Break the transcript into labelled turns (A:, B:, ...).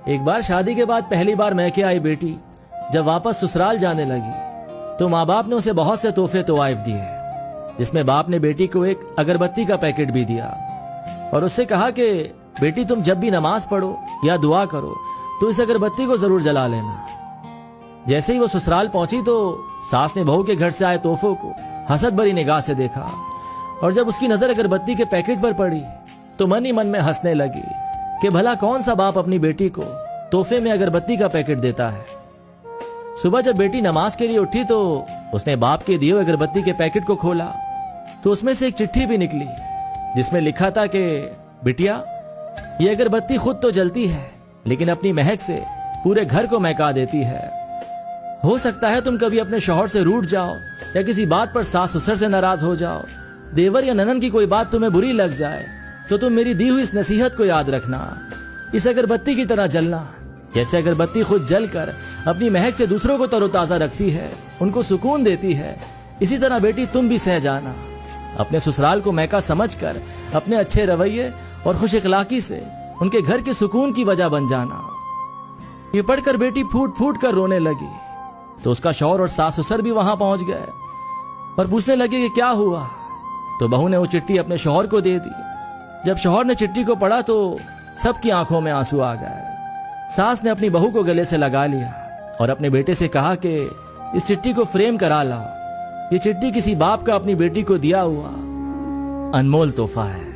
A: एक बार शादी के बाद पहली बार मैके आई बेटी जब वापस ससुराल जाने लगी तो माँ बाप ने उसे बहुत से तोहफे तोवाइफ दिए, जिसमें बाप ने बेटी को एक अगरबत्ती का पैकेट भी दिया और उससे कहा कि बेटी तुम जब भी नमाज पढ़ो या दुआ करो तो इस अगरबत्ती को जरूर जला लेना। जैसे ही वो ससुराल पहुंची तो सास ने बहू के घर से आए तोहफों को हसद भरी निगाह से देखा और जब उसकी नजर अगरबत्ती के पैकेट पर पड़ी तो मन ही मन में हंसने लगी कि भला कौन सा बाप अपनी बेटी को तोहफे में अगरबत्ती का पैकेट देता है। सुबह जब बेटी नमाज के लिए उठी तो उसने बाप के दिए अगरबत्ती के पैकेट को खोला तो उसमें से एक चिट्ठी भी निकली जिसमें लिखा था कि बिटिया, ये अगरबत्ती खुद तो जलती है लेकिन अपनी महक से पूरे घर को महका देती है। हो सकता है तुम कभी अपने शौहर से रूठ जाओ या किसी बात पर सास ससुर से नाराज हो जाओ, देवर या ननन की कोई बात तुम्हें बुरी लग जाए तो तुम मेरी दी हुई इस नसीहत को याद रखना, इस अगरबत्ती की तरह जलना। जैसे अगरबत्ती खुद जलकर अपनी महक से दूसरों को तरोताजा रखती है, उनको सुकून देती है, इसी तरह बेटी तुम भी सह जाना। अपने ससुराल को महका समझकर अपने अच्छे रवैये और खुश इखलाकी से उनके घर के सुकून की वजह बन जाना। ये पढ़कर बेटी फूट फूट कर रोने लगी तो उसका शौहर और सास ससुर भी वहां पहुंच गए और पूछने लगे कि क्या हुआ। तो बहू ने वो चिट्ठी अपने शौहर को दे दी। जब शौहर ने चिट्ठी को पढ़ा तो सबकी आंखों में आंसू आ गए। सास ने अपनी बहू को गले से लगा लिया और अपने बेटे से कहा कि इस चिट्ठी को फ्रेम करा लाओ, ये चिट्ठी किसी बाप का अपनी बेटी को दिया हुआ अनमोल तोहफा है।